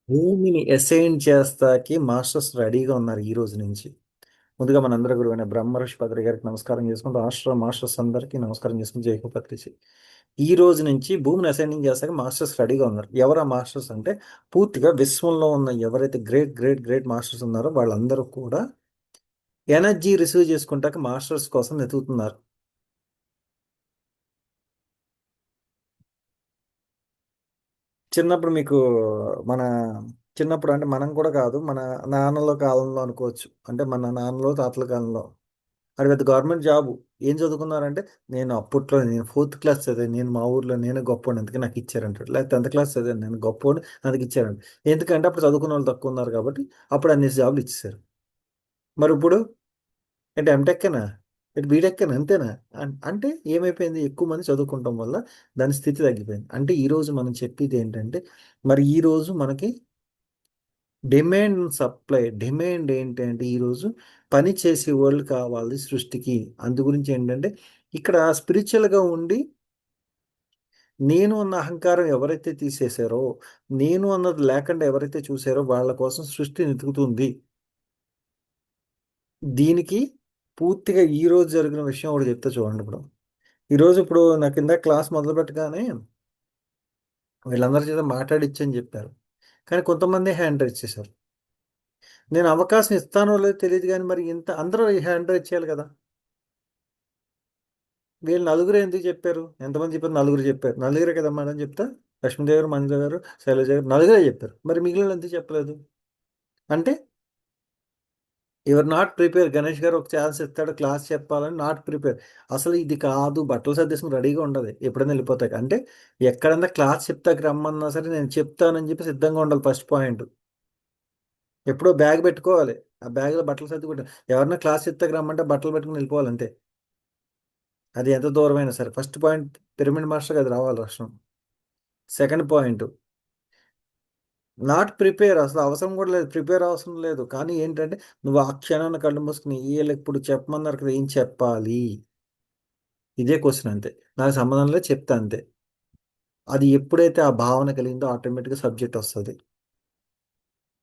భూమిని assign చేస్తాకి masters రెడీగా ఉన్నారు ఈ రోజు నుంచి. ముందుగా మనందరి గురువైన బ్రహ్మర్షి పత్రి గారికి నమస్కారం చేసుకుంటూ రాష్ట్ర మాస్టర్స్ అందరికీ నమస్కారం చేసుకుని జై పత్రిచి. ఈ రోజు నుంచి భూమిని అసైనింగ్ చేస్తాక మాస్టర్స్ రెడీగా ఉన్నారు. ఎవరు ఆ మాస్టర్స్ అంటే పూర్తిగా విశ్వంలో ఉన్న ఎవరైతే గ్రేట్ గ్రేట్ గ్రేట్ మాస్టర్స్ ఉన్నారో వాళ్ళందరూ కూడా ఎనర్జీ రిసీవ్ చేసుకుంటాక మాస్టర్స్ కోసం వెతుకుతున్నారు. చిన్నప్పుడు మీకు మన చిన్నప్పుడు అంటే మనం కూడా కాదు, మన నాన్నల కాలంలో అనుకోవచ్చు, అంటే మన నాన్నలో తాతల కాలంలో అది పెద్ద గవర్నమెంట్ జాబు. ఏం చదువుకున్నారంటే, నేను అప్పట్లో నేను ఫోర్త్ క్లాస్ చదివాను, నేను మా ఊర్లో నేను గొప్పోడిని అందుకే నాకు ఇచ్చారంటాడు. లేకపోతే 10th క్లాస్ చదివాను నేను గొప్పోడిని అందుకు ఇచ్చారంట. ఎందుకంటే అప్పుడు చదువుకున్న వాళ్ళు తక్కువ ఉన్నారు కాబట్టి అప్పుడు అన్ని జాబులు ఇచ్చేసారు. మరి ఇప్పుడు అంటే ఎంటెక్కనా, ఇటు బీటెక్కనా, అంతేనా? అంటే ఏమైపోయింది, ఎక్కువ మంది చదువుకుంటాం వల్ల దాని స్థితి తగ్గిపోయింది. అంటే ఈ రోజు మనం చెప్పేది ఏంటంటే, మరి ఈ రోజు మనకి డిమాండ్ సప్లై, డిమాండ్ ఏంటంటే ఈరోజు పని చేసే వాళ్ళు కావాలి సృష్టికి. అందు గురించి ఏంటంటే ఇక్కడ స్పిరిచువల్గా ఉండి నేను అన్న అహంకారం ఎవరైతే తీసేశారో, నేను అన్నది లేకుండా ఎవరైతే చూసారో వాళ్ళ కోసం సృష్టి వెతుకుతుంది. దీనికి పూర్తిగా ఈ రోజు జరిగిన విషయం ఒకటి చెప్తే చూడండి. ఇప్పుడు నాకు కింద క్లాస్ మొదలు పెట్టగానే వీళ్ళందరి చేత మాట్లాడిచ్చని చెప్పారు, కానీ కొంతమంది హ్యాండ్ రైజ్ చేశారు. నేను అవకాశం ఇస్తానో లేదో తెలియదు, కానీ మరి ఇంత అందరూ హ్యాండ్ రైజ్ చేయాలి కదా. వీళ్ళు నలుగురు ఎందుకు చెప్పారు, ఎంతమంది చెప్పారు? నలుగురు చెప్పారు. నలుగురే కదమ్మా అని చెప్తా, లక్ష్మీదేవి గారు, మంజు గారు, శైలజ గారు నలుగురే చెప్పారు. మరి మిగిలిన వాళ్ళు ఎందుకు చెప్పలేదు? అంటే యువర్ నాట్ ప్రిపేర్. గణేష్ గారు ఒక ఛాన్స్ ఇస్తాడు క్లాస్ చెప్పాలని, నాట్ ప్రిపేర్. అసలు ఇది కాదు, బట్టలు సర్దేసుకుని రెడీగా ఉండదు, ఎప్పుడైనా వెళ్ళిపోతాయి. అంటే ఎక్కడన్నా క్లాస్ చెప్తాకి రమ్మన్నా సరే నేను చెప్తానని చెప్పి సిద్ధంగా ఉండాలి. ఫస్ట్ పాయింట్ ఎప్పుడో బ్యాగ్ పెట్టుకోవాలి, ఆ బ్యాగ్లో బట్టలు సర్దుకుంటాను. ఎవరన్నా క్లాస్ చెప్తాకి రమ్మంటే బట్టలు పెట్టుకుని వెళ్ళిపోవాలి అంతే. అది ఎంత దూరమైనా సరే. ఫస్ట్ పాయింట్ పిరమిడ్ మాస్టర్కి అది రావాలి లక్షణం. Second point not prepare. అసలు అవసరం కూడా లేదు, ప్రిపేర్ అవసరం లేదు. కానీ ఏంటంటే నువ్వు ఆ క్షణాన్ని కళ్ళు మూసుకుని వీళ్ళకి ఇప్పుడు చెప్పమన్నారు కదా ఏం చెప్పాలి, ఇదే క్వశ్చన్ అంతే. నాకు సంబంధం లేదు, చెప్తా అంతే. అది ఎప్పుడైతే ఆ భావన కలిగిందో ఆటోమేటిక్గా సబ్జెక్ట్ వస్తుంది.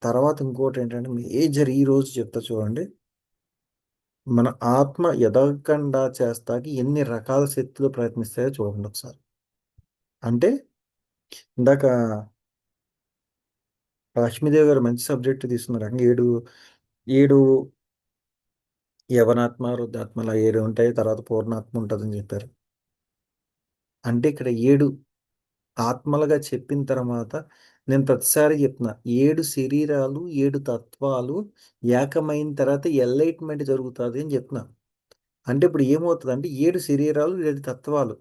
తర్వాత ఇంకోటి ఏంటంటే మేజర్ ఈ రోజు చెప్తా చూడండి. మన ఆత్మ ఎదగకుండా చేస్తాకి ఎన్ని రకాల శక్తులు ప్రయత్నిస్తాయో చూడండి ఒకసారి. అంటే ఇందాక లక్ష్మీదేవి గారు మంచి సబ్జెక్ట్ తీసుకున్నారు. అంటే ఏడు ఏడు యవనాత్మ, వృద్ధాత్మ అలా ఏడు ఉంటాయి, తర్వాత పూర్ణాత్మ ఉంటుందని చెప్పారు. అంటే ఇక్కడ ఏడు ఆత్మలుగా చెప్పిన తర్వాత నేను ప్రతిసారి చెప్తున్నా, ఏడు శరీరాలు ఏడు తత్వాలు ఏకమైన తర్వాత ఎన్లైట్మెంట్ జరుగుతుంది అని చెప్తున్నా. అంటే ఇప్పుడు ఏమవుతుంది అంటే ఏడు శరీరాలు ఏడు తత్వాలు.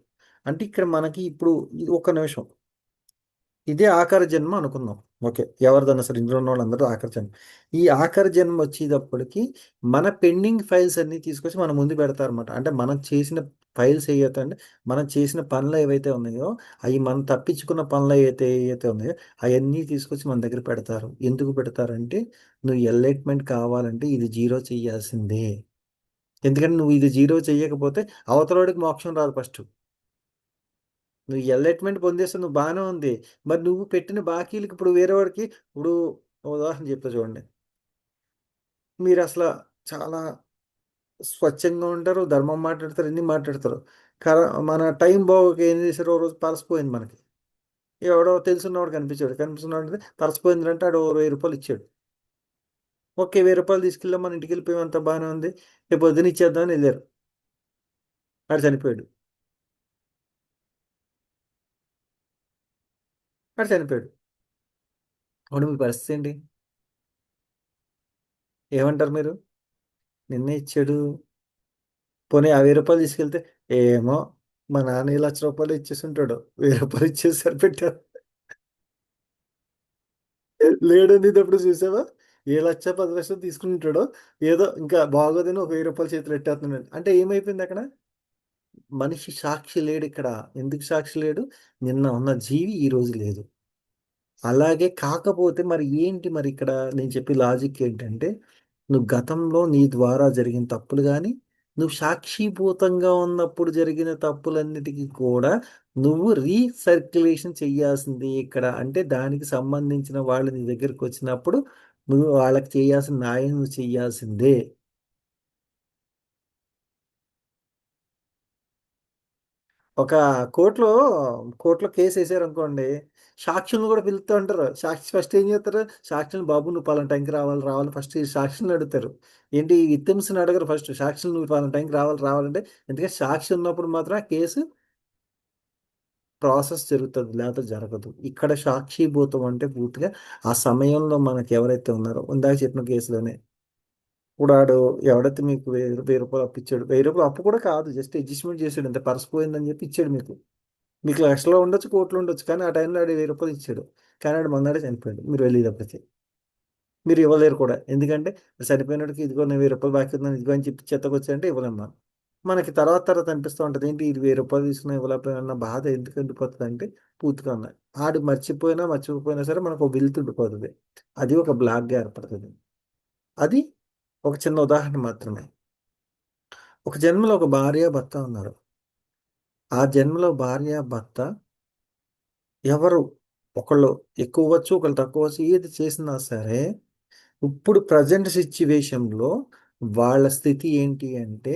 అంటే ఇక్కడ మనకి ఇప్పుడు ఇది ఒక నిమిషం, ఇదే ఆఖరి జన్మ అనుకుందాం. ఓకే, ఎవరిదన్నా సరే ఇందులో ఉన్న వాళ్ళందరూ ఆఖరి జన్మ. ఈ ఆఖరి జన్మ వచ్చేటప్పటికి మన పెండింగ్ ఫైల్స్ అన్ని తీసుకొచ్చి మన ముందు పెడతారనమాట. అంటే మనం చేసిన ఫైల్స్ ఏవైతే అంటే మనం చేసిన పనులు ఏవైతే ఉన్నాయో, అవి మనం తప్పించుకున్న పనులు ఏవైతే ఉన్నాయో అవన్నీ తీసుకొచ్చి మన దగ్గర పెడతారు. ఎందుకు పెడతారంటే నువ్వు ఎలైట్మెంట్ కావాలంటే ఇది జీరో చేయాల్సిందే. ఎందుకంటే నువ్వు ఇది జీరో చేయకపోతే అవతలవాడికి మోక్షం రాదు ఫస్ట్. నువ్వు ఎల్లైట్మెంట్ పొందేస్తే నువ్వు బాగానే ఉంది. మరి నువ్వు పెట్టిన బాకీలకి ఇప్పుడు వేరే వాడికి ఇప్పుడు ఉదాహరణ చెప్తా చూడండి. మీరు అసలు చాలా స్వచ్ఛంగా ఉంటారు, ధర్మం మాట్లాడతారు, ఎన్ని మాట్లాడతారు. కర మన టైం బాగోక ఏం చేశారు, ఓ రోజు పరసిపోయింది మనకి. ఎవడో తెలుసున్నవాడు కనిపించాడు, కనిపిస్తున్నాడు పరసిపోయిందంటే ఆడు ఓ 1000 రూపాయలు ఇచ్చాడు. ఓకే, 1000 రూపాయలు తీసుకెళ్ళాం, మన ఇంటికి వెళ్ళిపోయాం, అంత బాగానే ఉంది. రేపు పొద్దున ఇచ్చేద్దామని వెళ్ళారు, ఆడు చనిపోయాడు. ఆడు చనిపోయాడు. అప్పుడు మీ పరిస్థితి ఏంటి? ఏమంటారు మీరు? నిన్నే ఇచ్చాడు. పోనీ ఆ 1000 రూపాయలు తీసుకెళ్తే ఏమో మా నాన్న 1,00,000 రూపాయలు ఇచ్చేసి ఉంటాడు, 1000 రూపాయలు ఇచ్చేసి సరిపెట్టారు. లేడనేటప్పుడు చూసావా, 1,00,000 10 లక్షలు తీసుకుని ఉంటాడో, ఏదో ఇంకా బాగోదని ఒక 1000 రూపాయలు చేతులు పెట్టేస్తున్నాడు. అంటే ఏమైపోయింది అక్కడ? మనిషి సాక్షి లేడు ఇక్కడ. ఎందుకు సాక్షి లేడు? నిన్న ఉన్న జీవి ఈ రోజు లేదు. అలాగే కాకపోతే మరి ఏంటి మరి ఇక్కడ నేను చెప్పే లాజిక్ ఏంటంటే, నువ్వు గతంలో నీ ద్వారా జరిగిన తప్పులు కానీ, నువ్వు సాక్షిభూతంగా ఉన్నప్పుడు జరిగిన తప్పులన్నిటికీ కూడా నువ్వు రీసర్క్యులేషన్ చెయ్యాల్సింది ఇక్కడ. అంటే దానికి సంబంధించిన వాళ్ళు నీ దగ్గరికి వచ్చినప్పుడు నువ్వు వాళ్ళకి చేయాల్సిన న్యాయం నువ్వు చెయ్యాల్సిందే. ఒక కోర్టులో కోర్టులో కేసు వేసారు అనుకోండి, సాక్షులను కూడా పిలుస్తూ ఉంటారు. సాక్షి ఫస్ట్ ఏం చేస్తారు? సాక్షులు, బాబు నువ్వు పలానా టైంకి రావాలి రావాలి ఫస్ట్ ఈ సాక్షులను అడుగుతారు. ఏంటి విక్టిమ్స్ని అడగరు, ఫస్ట్ సాక్షులు నువ్వు పలానా టైంకి రావాలి రావాలంటే. ఎందుకంటే సాక్షి ఉన్నప్పుడు మాత్రం ఆ కేసు ప్రాసెస్ జరుగుతుంది, లేకపోతే జరగదు. ఇక్కడ సాక్షిభూతం అంటే పూర్తిగా ఆ సమయంలో మనకి ఎవరైతే ఉన్నారో, ఇందాక చెప్పిన కేసులోనే ఇప్పుడు ఆడు ఎవడైతే మీకు 1000 రూపాయలు అప్పు ఇచ్చాడు, 1000 రూపాయలు అప్పు కూడా కాదు, జస్ట్ అడ్జస్ట్మెంట్ చేసాడు, అంతే, పర్స్ పోయిందని చెప్పి ఇచ్చాడు మీకు. మీకు లక్షలో ఉండొచ్చు, కోట్లు ఉండొచ్చు, కానీ ఆ టైంలో ఆడు 1000 రూపాయలు ఇచ్చాడు. కానీ ఆడు మొన్నడే చనిపోయాడు, మీరు వెళ్ళేటప్పటికి మీరు ఇవ్వలేరు కూడా. ఎందుకంటే చనిపోయినట్టుకి ఇదిగో నేను 1000 రూపాయలు బాకీ ఉందని ఇదిగో అని చెప్పి చెత్తకొచ్చాయంటే ఇవ్వలేము మనం. మనకి తర్వాత తర్వాత అనిపిస్తూ ఉంటుంది, ఏంటి ఇది 1000 రూపాయలు తీసుకుని ఇవ్వలేకపోయినా బాధ ఎందుకు ఉండిపోతుంది అంటే పూర్తిగా ఉన్నాయి. ఆడు మర్చిపోయినా మర్చిపోయినా సరే మనకు ఒక వెలుతు ఉండిపోతుంది. అది ఒక బ్లాక్గా ఏర్పడుతుంది. అది ఒక చిన్న ఉదాహరణ మాత్రమే. ఒక జన్మలో ఒక భార్య భర్త ఉన్నారు. ఆ జన్మలో భార్య భర్త ఎవరు ఒకళ్ళు ఎక్కువ వచ్చు, ఒకళ్ళు తక్కువ వచ్చు, ఏది చేసినా సరే ఇప్పుడు ప్రజెంట్ సిచ్యువేషన్లో వాళ్ళ స్థితి ఏంటి అంటే,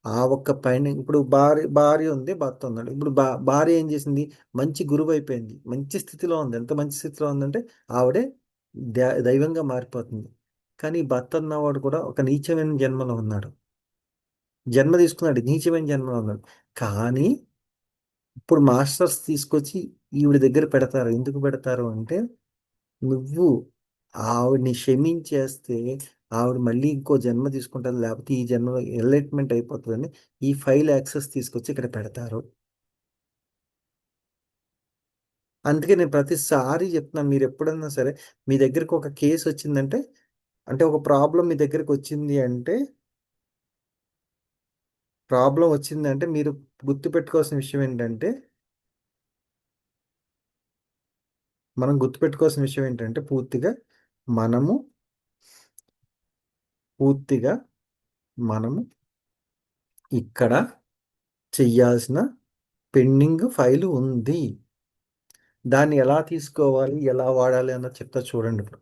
ఆ ఒక్క పైన ఇప్పుడు భార్య భార్య ఉంది, భర్త ఉన్నాడు. ఇప్పుడు భార్య ఏం చేసింది? మంచి గురువు అయిపోయింది, మంచి స్థితిలో ఉంది. ఎంత మంచి స్థితిలో ఉందంటే ఆవిడే దైవంగా మారిపోతుంది. కానీ ఈ భర్త అన్నవాడు కూడా ఒక నీచమైన జన్మలో ఉన్నాడు. జన్మ తీసుకున్నాడు, నీచమైన జన్మలో ఉన్నాడు. కానీ ఇప్పుడు మాస్టర్స్ తీసుకొచ్చి ఈవిడ దగ్గర పెడతారు. ఎందుకు పెడతారు అంటే, నువ్వు ఆవిడ్ని క్షమించేస్తే ఆవిడ మళ్ళీ ఇంకో జన్మ తీసుకుంటారు, లేకపోతే ఈ జన్మలో ఎన్లైట్మెంట్ అయిపోతుందని ఈ ఫైల్ యాక్సెస్ తీసుకొచ్చి ఇక్కడ పెడతారు. అందుకే నేను ప్రతిసారి చెప్తున్నాను, మీరు ఎప్పుడన్నా సరే మీ దగ్గరికి ఒక కేసు వచ్చిందంటే, అంటే ఒక ప్రాబ్లం మీ దగ్గరికి వచ్చింది అంటే, ప్రాబ్లం వచ్చిందంటే మీరు గుర్తుపెట్టుకోవాల్సిన విషయం ఏంటంటే, మనం గుర్తుపెట్టుకోవాల్సిన విషయం ఏంటంటే మనము పూర్తిగా మనము ఇక్కడ చెయ్యాల్సిన పెండింగ్ ఫైలు ఉంది. దాన్ని ఎలా తీసుకోవాలి, ఎలా వాడాలి అన్నది చెప్తా చూడండి ఇప్పుడు.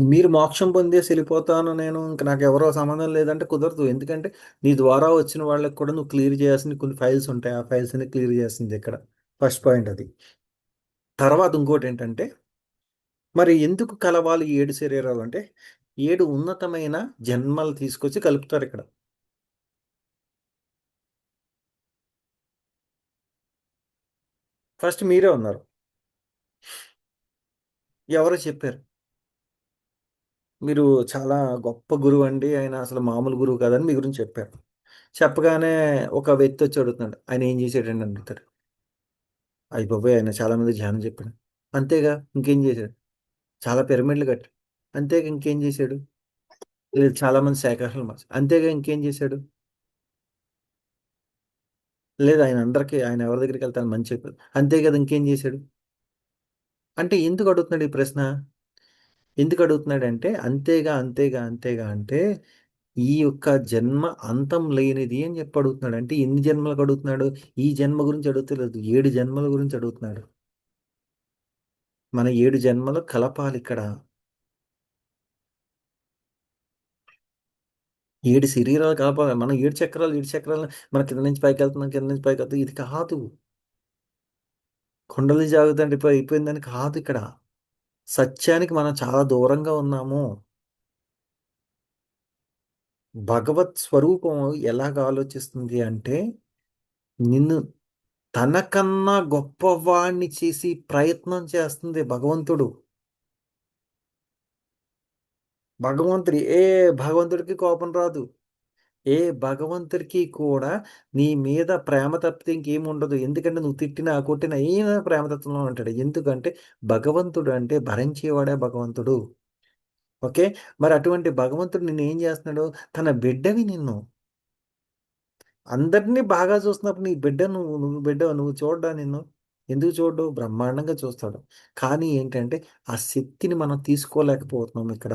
మీరు మోక్షం పొందేసి వెళ్ళిపోతాను నేను, ఇంక నాకు ఎవరో సంబంధం లేదంటే కుదరదు. ఎందుకంటే నీ ద్వారా వచ్చిన వాళ్ళకి కూడా నువ్వు క్లియర్ చేయాల్సిన కొన్ని ఫైల్స్ ఉంటాయి. ఆ ఫైల్స్ అన్ని క్లియర్ చేస్తుంది ఇక్కడ. ఫస్ట్ పాయింట్ అది. తర్వాత ఇంకోటి ఏంటంటే, మరి ఎందుకు కలవాలి 7 శరీరాలు అంటే, 7 ఉన్నతమైన జన్మలు తీసుకొచ్చి కలుపుతారు ఇక్కడ. ఫస్ట్ మీరే ఉన్నారు. ఎవరో చెప్పారు, మీరు చాలా గొప్ప గురువు అండి, ఆయన అసలు మామూలు గురువు కాదని మీ గురించి చెప్పారు. చెప్పగానే ఒక వ్యక్తి వచ్చి అడుగుతున్నాడు, ఆయన ఏం చేశాడండి అని అడుగుతాడు. అయ్య బాబోయ్, ఆయన చాలా మంది ధ్యానం చెప్పాడు. అంతేగా, ఇంకేం చేశాడు? చాలా పిరమిడ్లు కట్టాడు. అంతేగా, ఇంకేం చేశాడు? లేదు, చాలా మంది శాఖాహారులు మార్చాడు. అంతేగా, ఇంకేం చేశాడు? లేదు, ఆయన అందరికీ, ఆయన ఎవరి దగ్గరికి వెళ్తాను మంచి చెప్పాడు. అంతే కదా, ఇంకేం చేశాడు? అంటే ఎందుకు అడుగుతున్నాడు ఈ ప్రశ్న? ఎందుకు అడుగుతున్నాడంటే, అంతేగా అంతేగా అంతేగా అంటే ఈ యొక్క జన్మ అంతం లేనిది అని చెప్పి అడుగుతున్నాడు. అంటే ఎన్ని జన్మలకు అడుగుతున్నాడు? ఈ జన్మ గురించి అడుగుతలేదు, 7 జన్మల గురించి అడుగుతున్నాడు. మన 7 జన్మలు కలపాలి ఇక్కడ. 7 శరీరాలు కలపాలి. మనం 7 చక్రాలు, 7 చక్రాలు మన కింద నుంచి పైకి వెళ్తున్నాం, కింద నుంచి పైకి వెళ్తాం, ఇది కాదు. కుండలి జాగ్రత్త అంటే ఇప్పుడు అయిపోయిందని కాదు ఇక్కడ. సత్యానికి మనం చాలా దూరంగా ఉన్నాము. భగవత్ స్వరూపం ఎలాగ ఆలోచిస్తుంది అంటే, నిన్ను తనకన్నా గొప్పవాణ్ణి చేసి ప్రయత్నం చేస్తుంది భగవంతుడు. భగవంతుడికి కోపం రాదు. ఏ భగవంతుడికి కూడా నీ మీద ప్రేమ తప్పితే ఇంకేం ఉండదు. ఎందుకంటే నువ్వు తిట్టినా, కొట్టినా ఈయన ప్రేమతత్వంలో ఉంటాడు. ఎందుకంటే భగవంతుడు అంటే భరించేవాడే భగవంతుడు. ఓకే. మరి అటువంటి భగవంతుడు నిన్నేం చేస్తున్నాడు? తన బిడ్డవి నిన్ను. అందరిని బాగా చూస్తున్నప్పుడు నీ బిడ్డ నువ్వు బిడ్డ నువ్వు చూడడా నిన్ను? ఎందుకు చూడు? బ్రహ్మాండంగా చూస్తాడు. కానీ ఏంటంటే ఆ శక్తిని మనం తీసుకోలేకపోతున్నాం ఇక్కడ.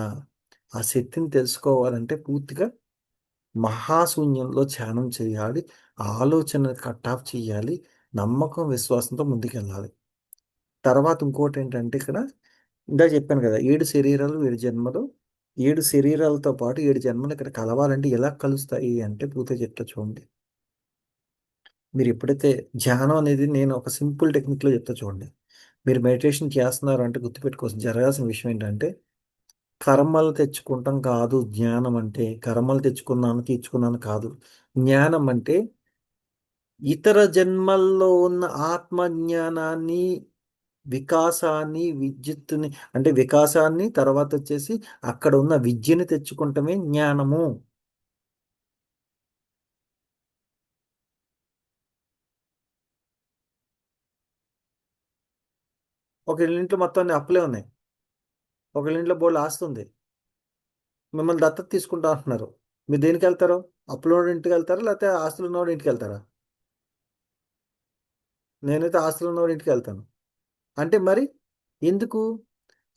ఆ శక్తిని తెలుసుకోవాలంటే పూర్తిగా మహాశూన్యంలో ధ్యానం చేయాలి. ఆలోచన కట్ ఆఫ్ చేయాలి. నమ్మకం, విశ్వాసంతో ముందుకెళ్ళాలి. తర్వాత ఇంకోటి ఏంటంటే ఇక్కడ ఇందాక చెప్పాను కదా, 7 శరీరాలు 7 జన్మలు. 7 శరీరాలతో పాటు 7 జన్మలు ఇక్కడ కలవాలంటే ఎలా కలుస్తాయి అంటే పూర్తిగా చెప్తా చూడండి. మీరు ఎప్పుడైతే ధ్యానం అనేది నేను ఒక సింపుల్ టెక్నిక్లో చెప్తా చూడండి. మీరు మెడిటేషన్ చేస్తున్నారు అంటే గుర్తుపెట్టుకోవాల్సిన జరగాల్సిన విషయం ఏంటంటే కర్మలు తెచ్చుకుంటాం కాదు జ్ఞానం అంటే. కర్మలు తెచ్చుకున్నాను తీర్చుకున్నాను కాదు. జ్ఞానం అంటే ఇతర జన్మల్లో ఉన్న ఆత్మజ్ఞానాన్ని, వికాసాన్ని, విద్యుత్తుని, అంటే వికాసాన్ని తర్వాత వచ్చేసి అక్కడ ఉన్న విద్యని తెచ్చుకుంటమే జ్ఞానము. ఒక ఇంట్లో మొత్తం అన్ని అప్పులే ఉన్నాయి. ఒక ఇంట్లో బోల్డ్ ఆస్తుంది. మిమ్మల్ని దత్తత తీసుకుంటా అంటున్నారు. మీరు దేనికి వెళ్తారు? అప్పులోడి ఇంటికి వెళ్తారా లేకపోతే ఆస్తులు ఉన్నవాడి ఇంటికి వెళ్తారా? నేనైతే ఆస్తులు ఉన్నవాడి ఇంటికి వెళ్తాను. అంటే మరి ఎందుకు?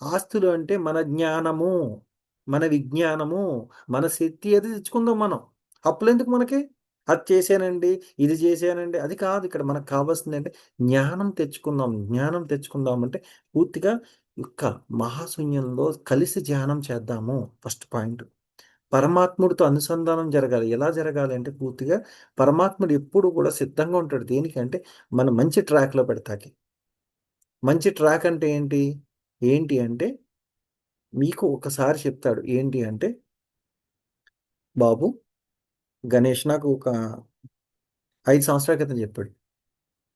ఆస్తులు అంటే మన జ్ఞానము, మన విజ్ఞానము, మన శక్తి అది తెచ్చుకుందాం మనం. అప్పులు ఎందుకు మనకి? అది చేశానండి, ఇది చేశానండి, అది కాదు ఇక్కడ మనకు కావాల్సింది అంటే జ్ఞానం తెచ్చుకుందాం. జ్ఞానం తెచ్చుకుందాం అంటే పూర్తిగా యొక్క మహాశూన్యంలో కలిసి ధ్యానం చేద్దాము. First point. పరమాత్ముడితో అనుసంధానం జరగాలి. ఎలా జరగాలి అంటే పూర్తిగా పరమాత్ముడు ఎప్పుడు కూడా సిద్ధంగా ఉంటాడు. దేనికంటే మన మంచి ట్రాక్లో పెడతాకి. మంచి ట్రాక్ అంటే ఏంటి? ఏంటి అంటే మీకు ఒకసారి చెప్తాడు. ఏంటి అంటే, బాబు గణేష్ నాకు ఒక 5 సంవత్సరాల క్రితం చెప్పాడు.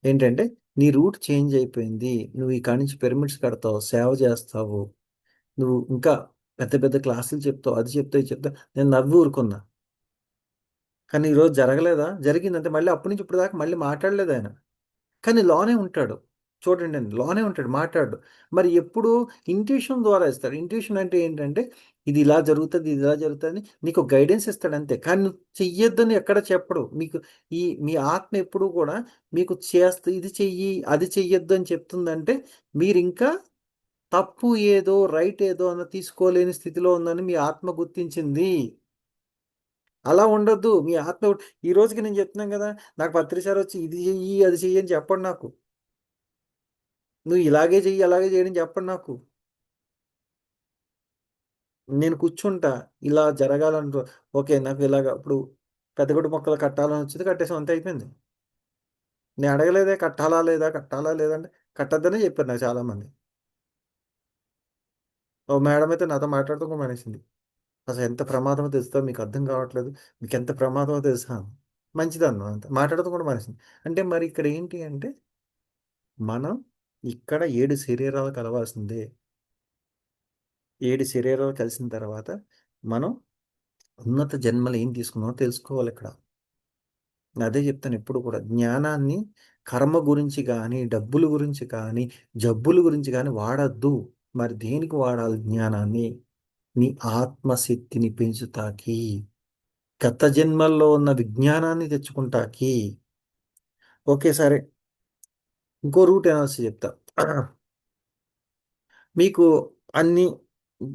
ఏంటంటే, నీ రూట్ చేంజ్ అయిపోయింది. నువ్వు ఇక్కడి నుంచి పిరమిడ్స్ కడతావు, సేవ చేస్తావు. నువ్వు ఇంకా పెద్ద పెద్ద క్లాసులు చెప్తావు, అది చెప్తావు, ఇది చెప్తావు. నేను నవ్వి ఊరుకున్నా. కానీ ఈరోజు జరగలేదా? జరిగిందంటే మళ్ళీ అప్పటి నుంచి ఇప్పుడు దాకా మళ్ళీ మాట్లాడలేదు ఆయన. కానీ లోనే ఉంటాడు. చూడండి అండి, లోనే ఉంటాడు, మాట్లాడు. మరి ఎప్పుడు ఇంట్యూషన్ ద్వారా ఇస్తాడు. ఇంట్యూషన్ అంటే ఏంటంటే ఇది ఇలా జరుగుతుంది, ఇది ఇలా జరుగుతుంది, నీకు గైడెన్స్ ఇస్తాడు అంతే. కానీ నువ్వు చెయ్యొద్దని ఎక్కడ చెప్పడు. మీకు మీ ఆత్మ ఎప్పుడు కూడా మీకు చేస్తూ ఇది చెయ్యి, అది చెయ్యొద్దు అని చెప్తుందంటే మీరు ఇంకా తప్పు ఏదో రైట్ ఏదో అన్న తీసుకోలేని స్థితిలో ఉందని మీ ఆత్మ గుర్తించింది. అలా ఉండొద్దు. మీ ఆత్మ ఈ రోజుకి నేను చెప్తున్నాను కదా, నాకు పత్రిసారి వచ్చి ఇది చెయ్యి, అది చెయ్యి అని చెప్పండి నాకు. నువ్వు ఇలాగే చెయ్యి, అలాగే చేయని చెప్పండి నాకు. నేను కూర్చుంటా. ఇలా జరగాలంటూ ఓకే. నాకు ఇలాగ ఇప్పుడు పెద్దగొడ్డు మొక్కలు కట్టాలని వచ్చింది. కట్టేసాం అంతే అయిపోయింది. నేను అడగలేదే కట్టాలా లేదా? కట్టాలా లేదా? అంటే కట్టొద్దనే చెప్పారు నాకు చాలామంది. ఓ మేడం అయితే నాతో మాట్లాడుతూ కూడా మానేసింది. అసలు ఎంత ప్రమాదమో తెలుసా? మీకు అర్థం కావట్లేదు. మీకు ఎంత ప్రమాదమో తెలుసా? మంచిదన్నా అంతే. మాట్లాడుతూ కూడా మానేసింది. అంటే మరి ఇక్కడ ఏంటి అంటే మనం ఇక్కడ 7 శరీరాలు కలవాల్సిందే. 7 శరీరాలు కలిసిన తర్వాత మనం ఉన్నత జన్మలు ఏం తీసుకున్నామో తెలుసుకోవాలి ఇక్కడ. అదే చెప్తాను ఎప్పుడు కూడా. జ్ఞానాన్ని కర్మ గురించి కానీ, డబ్బుల గురించి కానీ, జబ్బుల గురించి కానీ వాడద్దు. మరి దేనికి వాడాలి జ్ఞానాన్ని? నీ ఆత్మశక్తిని పెంచుతాకి, గత జన్మల్లో ఉన్న విజ్ఞానాన్ని తెచ్చుకుంటాకి. ఓకే సరే. ఇంకో రూట్ ఎనాలిసిస్ చెప్తా. మీకు అన్ని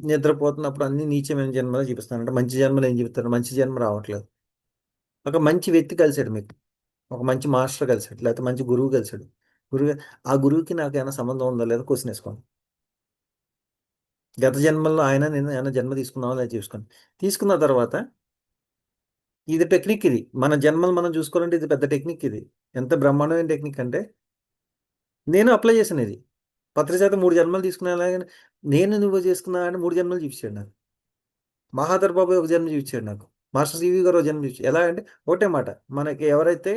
నిద్రపోతున్నప్పుడు అన్ని నీచమైన జన్మలు చూపిస్తానంటే మంచి జన్మలు ఏం చెప్తారు? మంచి జన్మ రావట్లేదు. ఒక మంచి వ్యక్తి కలిసాడు మీకు. ఒక మంచి మాస్టర్ కలిసాడు. లేకపోతే మంచి గురువు కలిసాడు. గురువు ఆ గురువుకి నాకు ఏమైనా సంబంధం ఉందా లేదా క్వశ్చన్ వేసుకోండి. గత జన్మల్లో ఆయన నేను ఏమైనా జన్మ తీసుకున్నావా లేదా చూసుకోండి. తీసుకున్న తర్వాత ఇది టెక్నిక్ ఇది. మన జన్మలు మనం చూసుకోవాలంటే ఇది పెద్ద టెక్నిక్ ఇది. ఎంత బ్రహ్మాండమైన టెక్నిక్ అంటే నేను అప్లై చేశాను ఇది. పత్రిశాతం 3 జన్మలు తీసుకున్నా అలాగే నేను నువ్వు చేసుకున్నా అంటే 3 జన్మలు చూపించాడు నాకు. మహాధర్ బాబు ఒక జన్మ చూపించాడు నాకు. మాస్టర్ సివి గారు ఒక జన్మ చూపించాడు. ఎలా అంటే ఒకటే మాట. మనకి ఎవరైతే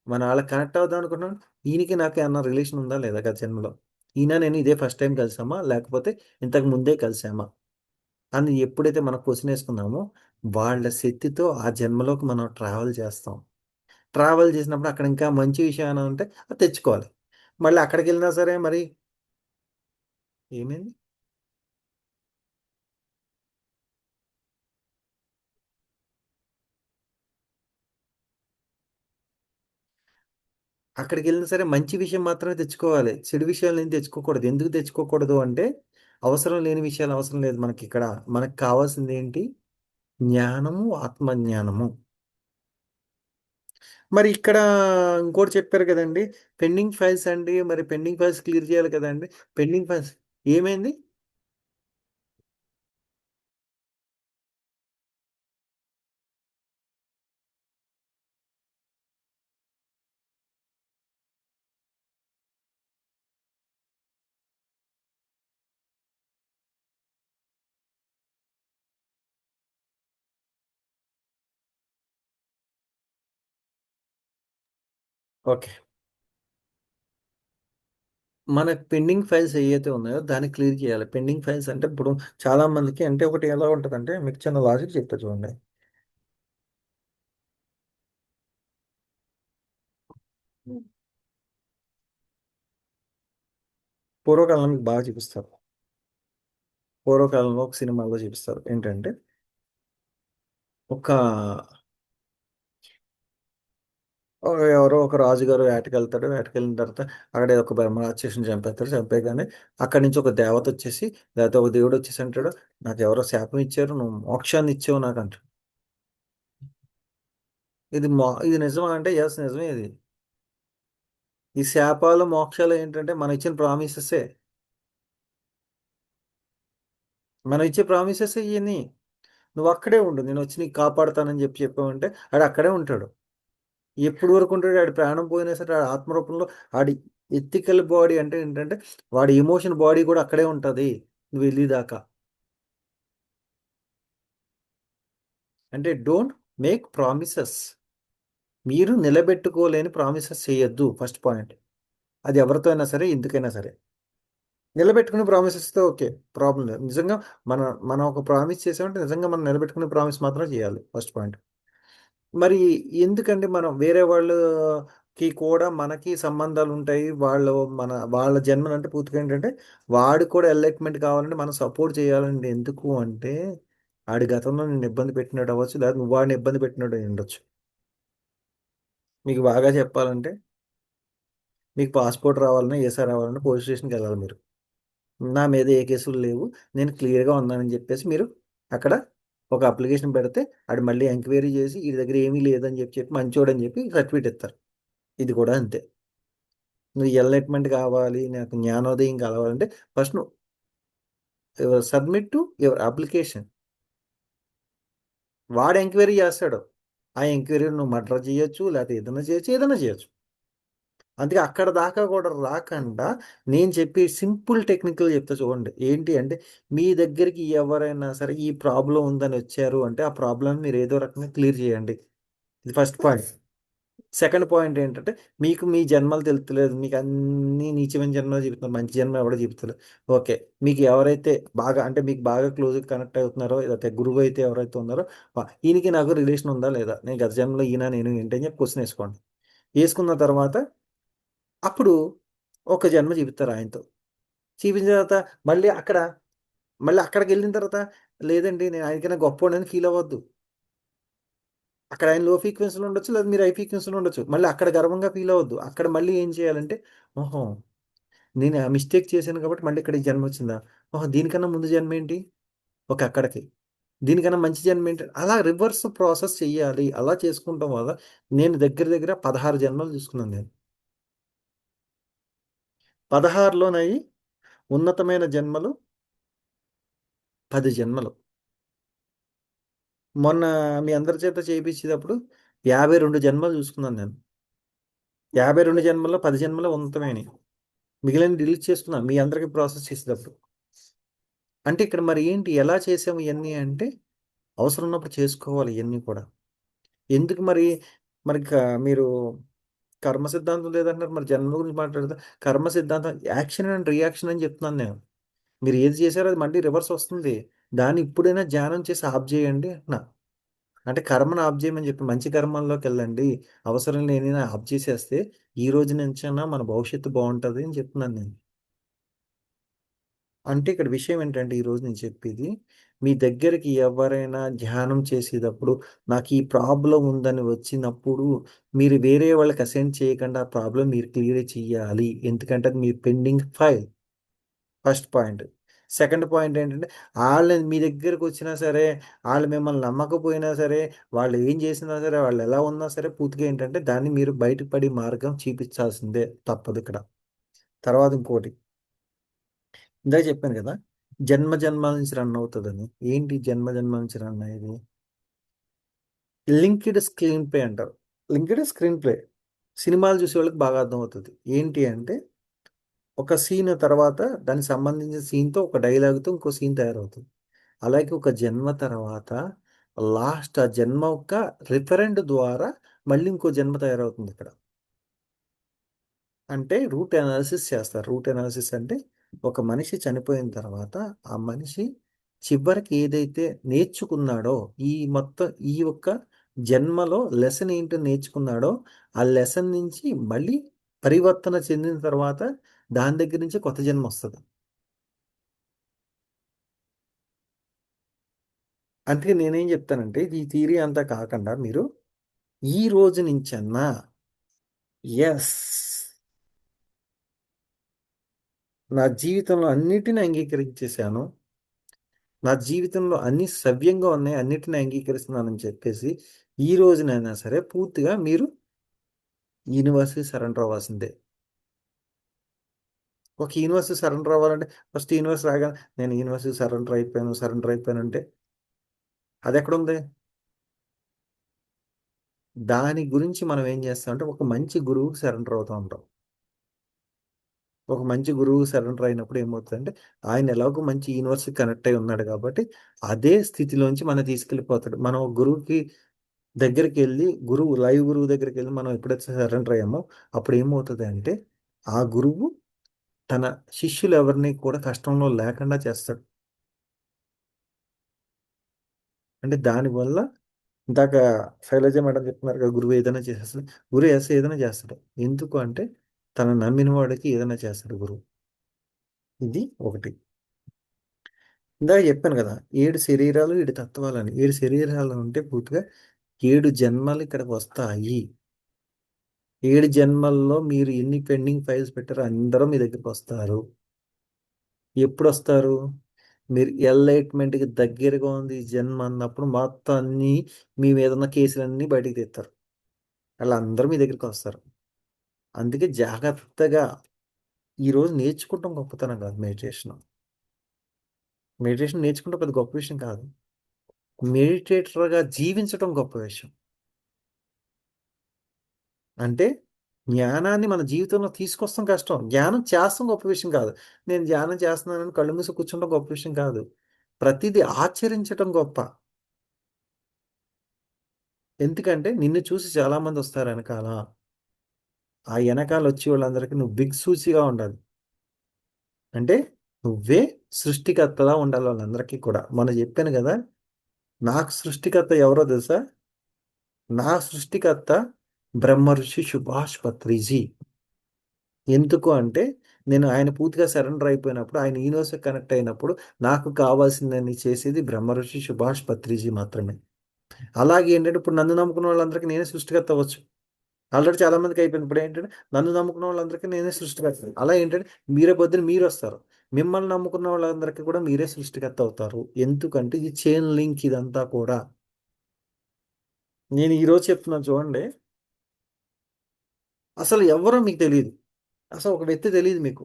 మన వాళ్ళకి కనెక్ట్ అవుదాం అనుకున్నాను. ఈయనకి నాకు ఏమన్నా రిలేషన్ ఉందా లేదా గత జన్మలో? ఈయన నేను ఇదే ఫస్ట్ టైం కలిసామా? లేకపోతే ఇంతకు ముందే కలిసామా? అని ఎప్పుడైతే మనం క్వశ్చన్ వేసుకున్నామో వాళ్ళ శక్తితో ఆ జన్మలోకి మనం ట్రావెల్ చేస్తాం. ట్రావెల్ చేసినప్పుడు అక్కడ ఇంకా మంచి విషయం ఏమైనా ఉంటే అది తెచ్చుకోవాలి. మళ్ళీ అక్కడికి వెళ్ళినా సరే మరి ఏమైంది? అక్కడికి వెళ్ళినా సరే మంచి విషయం మాత్రమే తెచ్చుకోవాలి. చెడు విషయాలు ఏం తెచ్చుకోకూడదు. ఎందుకు తెచ్చుకోకూడదు అంటే అవసరం లేని విషయాలు అవసరం లేదు మనకి ఇక్కడ. మనకు కావాల్సింది ఏంటి? జ్ఞానము, ఆత్మజ్ఞానము. మరి ఇక్కడ ఇంకోటి చెప్పారు కదండి, పెండింగ్ ఫైల్స్ అండి. మరి పెండింగ్ ఫైల్స్ క్లియర్ చేయాలి కదండి. పెండింగ్ ఫైల్స్ ఏమైంది? ఓకే. మన పెండింగ్ ఫైల్స్ ఏవైతే ఉన్నాయో దాన్ని క్లియర్ చేయాలి. పెండింగ్ ఫైల్స్ అంటే ఇప్పుడు చాలా మందికి అంటే ఒకటి ఎలా ఉంటుందంటే, మీకు చిన్న లాజిక్ చెప్తా చూడండి. పూర్వకాలంలో మీకు బాగా చూపిస్తారు. పూర్వకాలంలో ఒక సినిమాలో చూపిస్తారు ఏంటంటే, ఒక ఎవరో ఒక రాజుగారు వేటకెళ్తాడు. వేటకెళ్ళిన తర్వాత అక్కడ ఒక బ్రహ్మ రాక్షసుని చంపేస్తాడు. చంపేయగానే అక్కడి నుంచి ఒక దేవత వచ్చేసి, లేకపోతే ఒక దేవుడు వచ్చేసి అంటాడు, నాకు ఎవరో శాపం ఇచ్చారు, నువ్వు మోక్షాన్ని ఇచ్చావు నాకు అంటాడు. ఇది నిజమా అంటే ఎస్, నిజమే ఇది. ఈ శాపాలు మోక్షాలు ఏంటంటే మనం ఇచ్చిన ప్రామిసెసే. మనం ఇచ్చే ప్రామిసెస్ ఇవన్నీ. నువ్వు అక్కడే ఉండు, నేను వచ్చి నీకు కాపాడుతానని చెప్పావంటే ఆడు అక్కడే ఉంటాడు. ఎప్పుడు వరకు ఉంటాడు? ఆడి ప్రాణం పోయినా సరే ఆడి ఆత్మరూపంలో, ఆడి ఎథికల్ బాడీ అంటే ఏంటంటే వాడి ఎమోషన్ బాడీ కూడా అక్కడే ఉంటుంది నువ్వు వెళ్ళేదాకా. అంటే డోంట్ మేక్ ప్రామిసెస్. మీరు నిలబెట్టుకోలేని ప్రామిసెస్ చేయొద్దు, ఫస్ట్ పాయింట్. అది ఎవరితో అయినా సరే, ఎందుకైనా సరే. నిలబెట్టుకునే ప్రామిసెస్తో ఓకే, ప్రాబ్లం లేదు. నిజంగా మన మనం ఒక ప్రామిస్ చేసామంటే నిజంగా మనం నిలబెట్టుకునే ప్రామిస్ మాత్రం చేయాలి, ఫస్ట్ పాయింట్. మరి ఎందుకంటే మనం వేరే వాళ్ళకి కూడా మనకి సంబంధాలు ఉంటాయి. వాళ్ళ జన్మలు అంటే పూర్తిగా ఏంటంటే వాడు కూడా ఎన్లైట్మెంట్ కావాలంటే మనం సపోర్ట్ చేయాలండి. ఎందుకు అంటే ఆడి గతంలో నేను ఇబ్బంది పెట్టినట్టు అవ్వచ్చు, లేదా నువ్వు వాడిని ఇబ్బంది పెట్టినట్టు అయి ఉండొచ్చు. మీకు బాగా చెప్పాలంటే, మీకు పాస్పోర్ట్ రావాలన్నా ఏసా రావాలన్నా పోలీస్ స్టేషన్కి వెళ్ళాలి మీరు. నా మీద ఏ కేసులు లేవు, నేను క్లియర్గా ఉన్నానని చెప్పేసి మీరు అక్కడ ఒక అప్లికేషన్ పెడితే ఆడు మళ్ళీ ఎంక్వైరీ చేసి ఈ దగ్గర ఏమీ లేదని చెప్పి మంచోడని చెప్పి సర్టిఫికేట్ ఇస్తారు. ఇది కూడా అంతే. నువ్వు ఎన్లైట్మెంట్ కావాలి, నాకు జ్ఞానోదయం కావాలంటే ఫస్ట్ నువ్వు సబ్మిట్ టు యువర్ అప్లికేషన్. వాడు ఎంక్వైరీ చేస్తాడు. ఆ ఎంక్వైరీ నువ్వు మర్డర్ చేయొచ్చు, లేకపోతే ఏదైనా చేయొచ్చు, ఏదైనా చేయొచ్చు. అందుకే అక్కడ దాకా కూడా రాకుండా నేను చెప్పి సింపుల్ టెక్నికల్ చెప్తా చూడండి. ఏంటి అంటే, మీ దగ్గరికి ఎవరైనా సరే ఈ ప్రాబ్లం ఉందని వచ్చారు అంటే ఆ ప్రాబ్లం మీరు ఏదో రకంగా క్లియర్ చేయండి. ఇది ఫస్ట్ పాయింట్. సెకండ్ పాయింట్ ఏంటంటే, మీకు మీ జన్మలు తెలుస్తలేదు, మీకు అన్ని నీచమైన జన్మలు చెబుతున్నారు, మంచి జన్మ ఎవడో చెబుతలేదు. ఓకే. మీకు ఎవరైతే బాగా అంటే మీకు బాగా క్లోజ్గా కనెక్ట్ అవుతున్నారో, లేకపోతే గురువు అయితే ఎవరైతే ఉన్నారో, ఈయనకి నాకు రిలేషన్ ఉందా లేదా, నేను గత జన్మలో ఈయన నేను ఏంటని చెప్పి క్వశ్చన్ వేసుకోండి. వేసుకున్న తర్వాత అప్పుడు ఒక జన్మ చూపిస్తారు ఆయనతో. చూపించిన తర్వాత మళ్ళీ అక్కడ మళ్ళీ అక్కడికి వెళ్ళిన తర్వాత, లేదండి నేను ఆయనకైనా గొప్పోడని ఫీల్ అవ్వద్దు. అక్కడ ఆయన లో ఫ్రీక్వెన్సీలో ఉండొచ్చు, లేదా మీరు హై ఫ్రీక్వెన్సీలో ఉండొచ్చు. మళ్ళీ అక్కడ గర్వంగా ఫీల్ అవ్వద్దు. అక్కడ మళ్ళీ ఏం చేయాలంటే, ఓహో, నేను ఆ మిస్టేక్ చేశాను కాబట్టి మళ్ళీ ఇక్కడ ఈ జన్మ వచ్చిందా? ఓహో, దీనికన్నా ముందు జన్మ ఏంటి? ఓకే, అక్కడికి. దీనికన్నా మంచి జన్మ ఏంటి? అలా రివర్స్ ప్రాసెస్ చెయ్యాలి. అలా చేసుకుంటాం వల్ల నేను దగ్గర దగ్గర 16 జన్మలు చూసుకున్నాను నేను. 16లోనయి ఉన్నతమైన జన్మలు 10 జన్మలు. మొన్న మీ అందరి చేత చేయించేటప్పుడు 52 జన్మలు చూసుకున్నాను నేను. 52 జన్మల్లో 10 జన్మలు ఉన్నతమైనవి. మిగిలిన డిలీట్ చేసుకున్నాను మీ అందరికి ప్రాసెస్ చేసేటప్పుడు. అంటే ఇక్కడ మరి ఏంటి, ఎలా చేసాము ఇవన్నీ అంటే అవసరం ఉన్నప్పుడు చేసుకోవాలి ఇవన్నీ కూడా. ఎందుకు మరి? మరి మీరు కర్మ సిద్ధాంతం లేదంటారు, మరి జన్మ గురించి మాట్లాడితే కర్మ సిద్ధాంతం యాక్షన్ అండ్ రియాక్షన్ అని చెప్తున్నాను నేను. మీరు ఏది చేశారో అది మళ్ళీ రివర్స్ వస్తుంది. దాన్ని ఇప్పుడైనా ధ్యానం చేసి ఆఫ్ చేయండి అంటున్నా. అంటే కర్మను ఆఫ్ చేయమని చెప్పి మంచి కర్మల్లోకి వెళ్ళండి. అవసరం లేని ఆఫ్ చేసేస్తే ఈ రోజు నుంచైనా మన భవిష్యత్తు బాగుంటుంది అని చెప్తున్నాను నేను. అంటే ఇక్కడ విషయం ఏంటంటే ఈరోజు నేను చెప్పేది, మీ దగ్గరికి ఎవరైనా ధ్యానం చేసేటప్పుడు నాకు ఈ ప్రాబ్లం ఉందని వచ్చినప్పుడు మీరు వేరే వాళ్ళకి అసైన్ చేయకుండా ఆ ప్రాబ్లం మీరు క్లియర్ చేయాలి. ఎందుకంటే అది మీ pending file. First point. Second point ఏంటంటే ఆళ్ళ మీ దగ్గరకు వచ్చినా సరే, ఆళ్ళు మిమ్మల్ని నమ్మకపోయినా సరే, వాళ్ళు ఏం చేసినా సరే, వాళ్ళు ఎలా ఉన్నా సరే పూర్తిగా ఏంటంటే దాన్ని మీరు బయటపడే మార్గం చూపించాల్సిందే తప్పదిక్కడ. తర్వాత ఇంకోటి, ఇందాక చెప్పాను కదా! జన్మ జన్మాల నుంచి రన్ అవుతదని. ఏంటి జన్మ జన్మాల నుంచి రన్ అయ్యేది? లింక్డ్ స్క్రీన్ ప్లే అంటారు. Linked screen play. సినిమాలు చూసే వాళ్ళకి బాగా అర్థమవుతది. ఏంటి అంటే ఒక సీన్ తర్వాత దానికి సంబంధించిన సీన్‌తో ఒక డైలాగ్‌తో ఇంకో సీన్ తయారవుతుంది. అలాగే ఒక జన్మ తర్వాత లాస్ట్ ఆ జన్మ యొక్క రిఫరెంట్ ద్వారా మళ్ళీ ఇంకో జన్మ తయారవుతుందిక్కడ. అంటే రూట్ అనాలిసిస్ చేస్తారు. రూట్ అనాలిసిస్ అంటే ఒక మనిషి చనిపోయిన తర్వాత ఆ మనిషి చివరికి ఏదైతే నేర్చుకున్నాడో ఈ యొక్క జన్మలో లెసన్ ఏంటో నేర్చుకున్నాడో ఆ లెసన్ నుంచి మళ్ళీ పరివర్తన చెందిన తర్వాత దాని దగ్గర నుంచి కొత్త జన్మ వస్తది. అందుకే నేనేం చెప్తానంటే ఈ థియరీ అంతా కాకుండా మీరు ఈ రోజు నుంచన్నా యెస్, నా జీవితంలో అన్నిటిని అంగీకరించేసాను. నా జీవితంలో అన్నీ సవ్యంగా ఉన్నాయి. అన్నిటిని అంగీకరిస్తున్నానని చెప్పేసి, ఈ రోజునైనా సరే పూర్తిగా మీరు యూనివర్స్‌కి సరెండర్ అవ్వాల్సిందే. ఒక యూనివర్స్‌కి సరెండర్ అవ్వాలంటే ఫస్ట్ యూనివర్స్ రాగానే నేను యూనివర్స్‌కి సరెండర్ అయిపోయానంటే అదెక్కడుంది? దాని గురించి మనం ఏం చేస్తామంటే ఒక మంచి గురువుకి సరెండర్ అవుతా ఉంటాం. ఒక మంచి గురువు సరెండర్ అయినప్పుడు ఏమవుతుందంటే, ఆయన ఎలాగో మంచి యూనివర్స్‌కి కనెక్ట్ అయ్యి ఉన్నాడు కాబట్టి, అదే స్థితిలోంచి మనల్ని తీసుకెళ్ళిపోతాడు. మనం ఒక గురువుకి దగ్గరికెళ్ళి లైవ్ గురువు దగ్గరికెళ్ళి మనం ఎప్పుడైతే సరెండర్ అయ్యామో, అప్పుడు ఏమవుతదంటే, ఆ గురువు తన శిష్యులెవరిని కూడా కష్టంలో లేకుండా చేస్తాడు. అంటే దానివల్ల ఇందాక శైలజ మేడం చెప్తున్నారు కదా! గురువు ఏదైనా చేసేస్తాడు. గురువు ఏదైనా చేస్తాడు. ఎందుకు అంటే, తను నమ్మిన వాడికి ఏదైనా చేస్తాడు గురువు. ఇది ఒకటి. ఇందాక చెప్పాను కదా! 7 శరీరాలు, 7 తత్వాలని. 7 శరీరాలు ఉంటే పూర్తిగా 7 జన్మలు ఇక్కడికి వస్తాయి. 7 జన్మల్లో మీరు ఎన్ని పెండింగ్ ఫైల్స్ పెట్టారో అందరూ మీ దగ్గరికొస్తారు. ఎప్పుడొస్తారు? మీరు ఎన్‌లైట్‌మెంట్‌కి దగ్గరగా ఉంది ఈ జన్మ అన్నప్పుడు మొత్తం అన్నీ మీ మీదున్న కేసులన్నీ బయటికి తీత్తారు. ఆళ్ళందరూ మీ దగ్గరికొస్తారు. అందుకే జాగ్రత్తగా ఈరోజు నేర్చుకుంటం గొప్పతనం కాదు మెడిటేషను. మెడిటేషన్ నేర్చుకుంటే పెద్ద గొప్ప విషయం కాదు. మెడిటేటర్‌గా జీవించటం గొప్ప విషయం. అంటే జ్ఞానాన్ని మన జీవితంలో తీసుకొస్తాం కష్టం. ధ్యానం చేస్తాం గొప్ప విషయం కాదు. నేను ధ్యానం చేస్తున్నానని కళ్ళు మూసి కూర్చుంటం గొప్ప విషయం కాదు. ప్రతీదీ ఆచరించటం గొప్ప. ఎందుకంటే నిన్ను చూసి చాలామందొస్తారు ఎనకాల. ఆ ఎనకాల వచ్చేవాళ్ళందరికీ నువ్వు దిక్సూచిగా ఉండాలి. అంటే నువ్వే సృష్టికర్తలా ఉండాలి వాళ్ళందరికీ కూడా. మొన్న చెప్పాను గదా! నాకు సృష్టికర్త ఎవరో తెలుసా? నా సృష్టికర్త బ్రహ్మర్షి సుభాష్ పత్రిజీ. ఎందుకు అంటే, నేను ఆయన పూర్తిగా సరెండర్ అయిపోయినప్పుడు, ఆయన యూనివర్స్‌కి కనెక్ట్ అయినప్పుడు, నాకు కావాల్సిందని చేసేది బ్రహ్మర్షి సుభాష్ పత్రిజీ మాత్రమే. అలాగే ఏంటంటే, ఇప్పుడు నన్ను నమ్ముకున్న వాళ్ళందరికీ నేనే సృష్టికర్త అవ్వచ్చు. ఆల్రెడీ చాలా మందికి అయిపోయింది. ఇప్పుడేంటంటే, నన్ను నమ్ముకున్న వాళ్ళందరికీ నేనే సృష్టికర్తని. అలా ఏంటంటే, మీరే పొద్దున మీరొస్తారు. మిమ్మల్ని నమ్ముకున్న వాళ్ళందరికీ కూడా మీరే సృష్టికర్త అవుతారు. ఎందుకంటే, ఇది చైన్ లింక్ ఇదంతా కూడా. నేను ఈరోజు చెప్తున్నాను చూడండి. అసలు ఎవ్వరో మీకు తెలీదు. అసలు ఒక వ్యక్తి తెలీదు మీకు.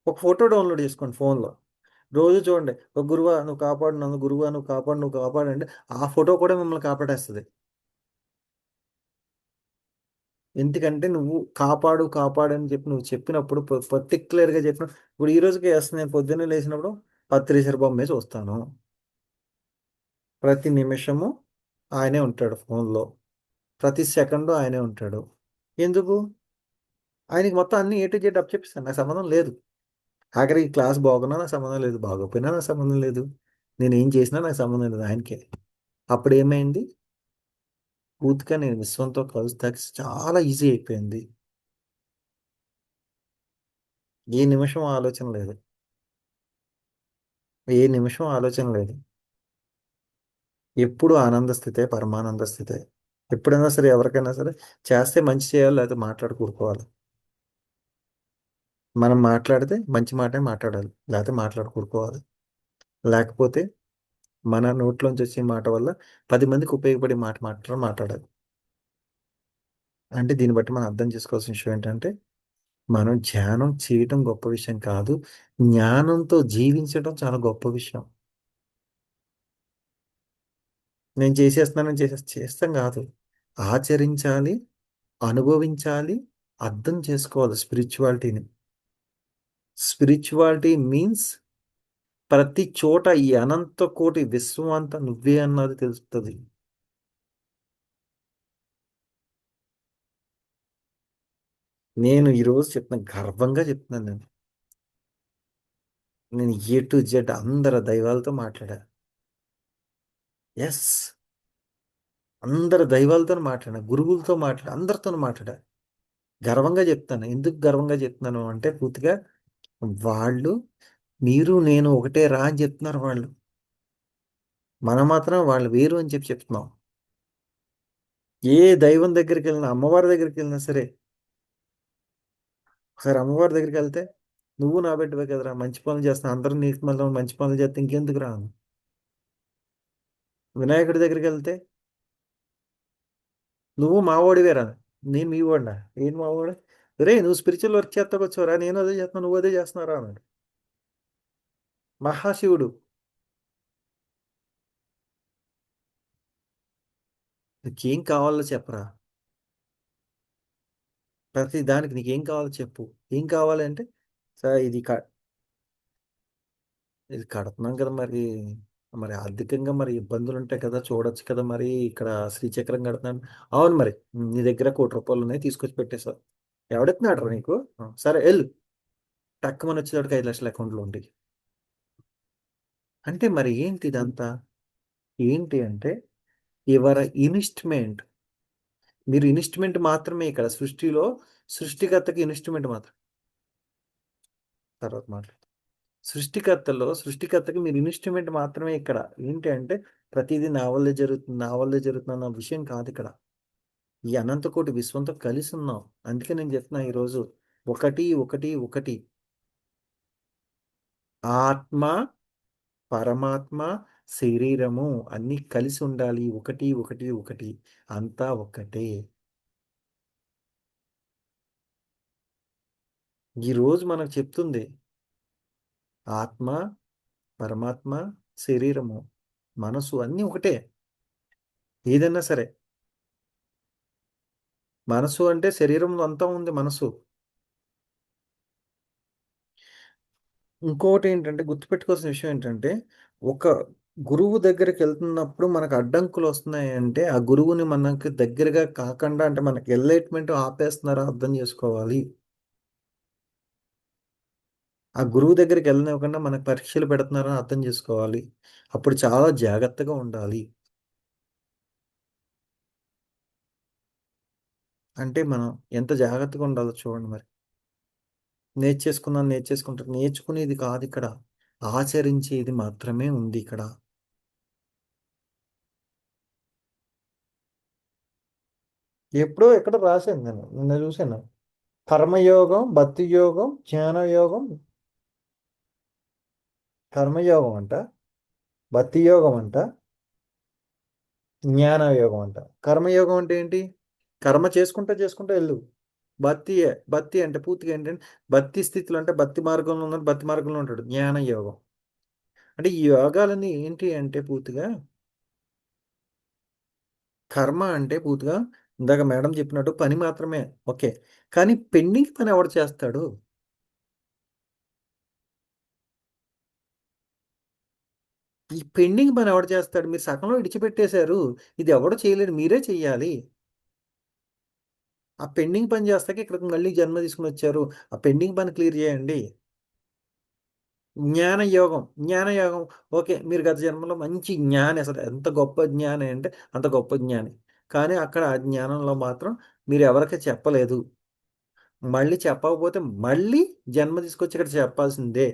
ఒక ఫోటో డౌన్‌లోడ్ చేసుకోండి ఫోన్‌లో. రోజు చూడండి. "ఓ గురువా నువ్వు కాపాడు నన్ను, గురువా నువ్వు కాపాడు, నువ్వు కాపాడు" అంటే ఆ ఫోటో కూడా మిమ్మల్ని కాపాడేస్తది. ఎందుకంటే నువ్వు కాపాడు, కాపాడు అని చెప్పి నువ్వు చెప్పినప్పుడు పర్టిక్యులర్‌గా చెప్పిన ఇప్పుడు ఈ రోజుకి నేను పొద్దున్నే లేసినప్పుడు పత్రిసారి బొమ్మే చూస్తాను. ప్రతి నిమిషము ఆయనే ఉంటాడు ఫోన్‌లో. ప్రతి సెకండు ఆయనే ఉంటాడు. ఎందుకు? ఆయనకి మొత్తం అన్నీ ఏ టు జెడ్ అప్పచెప్పేసాను. నాకు సంబంధం లేదు. ఆఖరికి క్లాస్ బాగున్నా నాకు సంబంధం లేదు. బాగోకపోయినా నాకు సంబంధం లేదు. నేనేం చేసినా నాకు సంబంధం లేదు ఆయనకే. అప్పుడేమైంది? పూర్తిగా నేను విశ్వంతో కలుస్తాకి చాలా ఈజీ అయిపోయింది. ఏ నిమిషం ఆలోచన లేదు. ఏ నిమిషం ఆలోచన లేదు. ఎప్పుడు ఆనంద స్థితే, పరమానంద స్థితే. ఎప్పుడైనా సరే ఎవరికైనా సరే చేస్తే మంచి చేయాలి, లేకపోతే మాట్లాడి కూరుకోవాలి. మనం మాట్లాడితే మంచి మాటే మాట్లాడాలి, లేకపోతే మాట్లాడి కూరుకోవాలి. లేకపోతే మన నోట్లోంచి వచ్చే మాట వల్ల 10 మందికి ఉపయోగపడే మాట మాత్రం మాట్లాడాలి. అంటే దీన్ని బట్టి మనం అర్థం చేసుకోవాల్సిన విషయం ఏంటంటే, మనం ధ్యానం చేయటం గొప్ప విషయం కాదు. జ్ఞానంతో జీవించడం చాలా గొప్ప విషయం. నేను చేసేస్తున్నానని చేస్తాం కాదు. ఆచరించాలి, అనుభవించాలి, అర్థం చేసుకోవాలి స్పిరిచువాలిటీని. స్పిరిచువాలిటీ మీన్స్ ప్రతి చోట ఈ అనంత కోటి విశ్వం అంతా నువ్వే అన్నది తెలుస్తుంది. నేను ఈరోజు చెప్తున్నా, గర్వంగా చెప్తున్నాను నేను. నేను ఏ టు జెడ్ అందరు దైవాలతో మాట్లాడా. ఎస్, అందరు దైవాలతో మాట్లాడా, గురువులతో మాట్లాడా, అందరితో మాట్లాడా. గర్వంగా చెప్తాను. ఎందుకు గర్వంగా చెప్తున్నాను అంటే పూర్తిగా వాళ్ళు, మీరు నేను ఒకటే రా అని చెప్తున్నారు వాళ్ళు. మనం మాత్రం వాళ్ళు వేరు అని చెప్పి చెప్తున్నాం. ఏ దైవం దగ్గరికి వెళ్ళినా, అమ్మవారి దగ్గరికి వెళ్ళినా సరే, ఒకసారి అమ్మవారి దగ్గరికి వెళ్తే, నువ్వు నా బిడ్డవే కదరా, మంచి పనులు చేస్తున్నా, అందరూ నీకు మళ్ళీ మంచి పనులు చేస్తే ఇంకెందుకు రా. వినాయకుడి దగ్గరికి వెళ్తే, నువ్వు మావోడివేరా, నేను మీ వాడినా, నేను మావోడు. రే నువ్వు స్పిరిచువల్ వర్క్ చేస్తాకొచ్చావురా, నేను అదే చేస్తున్నా, నువ్వు అదే చేస్తున్నారా అన్నాడు. మహాశివుడు, నీకేం కావాలో చెప్పరా, ప్రతి దానికి నీకేం కావాలో చెప్పు. ఏం కావాలంటే, సార్ ఇది కడుతున్నాం కదా మరి, మరి ఆర్థికంగా మరి ఇబ్బందులు ఉంటాయి కదా, చూడొచ్చు కదా మరి, ఇక్కడ శ్రీచక్రం కడుతున్నాను. అవును మరి, నీ దగ్గర 1,00,00,000 ఉన్నాయి, తీసుకొచ్చి పెట్టేశావు. ఎవడెత్తున్నాడు రా నీకు? సరే వెళ్ళు. టక్కుమని వచ్చేటప్పటికి 5 లక్షల అకౌంట్లో ఉండి. అంటే మరి ఏంటి ఇదంతా? ఏంటి అంటే, యువర్ ఇన్స్ట్రుమెంట్. మీరు ఇన్స్ట్రుమెంట్ మాత్రమే ఇక్కడ సృష్టిలో. సృష్టికర్తకి ఇన్స్ట్రుమెంట్ మాత్రం. తర్వాత మాట్లాడు. సృష్టికర్తకి మీరు ఇన్స్ట్రుమెంట్ మాత్రమే ఇక్కడ. ఏంటి అంటే, ప్రతిదీ నా వల్లే జరుగుతుంది, నా వల్లే జరుగుతుంది అన్న విషయం కాదు ఇక్కడ. ఈ అనంతకోటి విశ్వంతో కలిసి ఉన్నాం. అందుకే నేను చెప్తున్నా ఈరోజు, ఒకటి ఒకటి ఒకటి. ఆత్మ, పరమాత్మ, శరీరము అన్నీ కలిసి ఉండాలి. ఒకటి ఒకటి ఒకటి, అంతా ఒక్కటే. ఈరోజు మనకు చెప్తుంది ఆత్మ, పరమాత్మ, శరీరము, మనసు అన్నీ ఒకటే. ఏదైనా సరే, మనసు అంటే శరీరంలో అంతా ఉంది మనసు. ఇంకొకటి ఏంటంటే, గుర్తుపెట్టుకోవాల్సిన విషయం ఏంటంటే, ఒక గురువు దగ్గరికి వెళ్తున్నప్పుడు మనకు అడ్డంకులు వస్తున్నాయి అంటే, ఆ గురువుని మనకి దగ్గరగా కాకుండా, అంటే మనకి ఎన్లైట్మెంట్ ఆపేస్తున్నారో అర్థం చేసుకోవాలి. ఆ గురువు దగ్గరికి వెళ్ళనివ్వకుండా మనకు పరీక్షలు పెడుతున్నారని అర్థం చేసుకోవాలి. అప్పుడు చాలా జాగ్రత్తగా ఉండాలి. అంటే మనం ఎంత జాగ్రత్తగా ఉండాలో చూడండి మరి. నేర్చేసుకున్నాను, నేర్చేసుకుంటాను, నేర్చుకునేది కాదు ఇక్కడ. ఆచరించేది మాత్రమే ఉంది ఇక్కడ. ఎప్పుడో ఎక్కడ రాశాను నేను, నిన్న చూశాను. కర్మయోగం, భక్తి యోగం, జ్ఞాన యోగం. కర్మయోగం అంట, భక్తి యోగం అంట, జ్ఞాన యోగం అంట. కర్మయోగం అంటే ఏంటి? కర్మ చేసుకుంటా చేసుకుంటా వెళ్ళు. భక్తి అంటే పూర్తిగా ఏంటంటే, భక్తి స్థితిలో అంటే భక్తి మార్గంలో ఉన్నాడు, భక్తి మార్గంలో ఉంటాడు. జ్ఞాన యోగం అంటే, ఈ యోగాలన్నీ ఏంటి అంటే పూర్తిగా, కర్మ అంటే పూర్తిగా ఇందాక మేడం చెప్పినట్టు పని మాత్రమే. ఓకే, కానీ పెండింగ్ పని ఎవడు చేస్తాడు? ఈ పెండింగ్ పని ఎవడు చేస్తాడు? మీరు సగంలో విడిచిపెట్టేశారు. ఇది ఎవడు చేయలేడు, మీరే చెయ్యాలి. ఆ పెండింగ్ పని చేస్తాక ఇక్కడికి మళ్ళీ జన్మ తీసుకుని వచ్చారు. ఆ పెండింగ్ పని క్లియర్ చేయండి. జ్ఞానయోగం. ఓకే, మీరు గత జన్మలో మంచి జ్ఞాని, అసలు ఎంత గొప్ప జ్ఞాని అంటే అంత గొప్ప జ్ఞాని. కానీ అక్కడ ఆ జ్ఞానంలో మాత్రం మీరు ఎవరికి చెప్పలేదు. మళ్ళీ చెప్పకపోతే మళ్ళీ జన్మ తీసుకొచ్చి ఇక్కడ చెప్పాల్సిందే.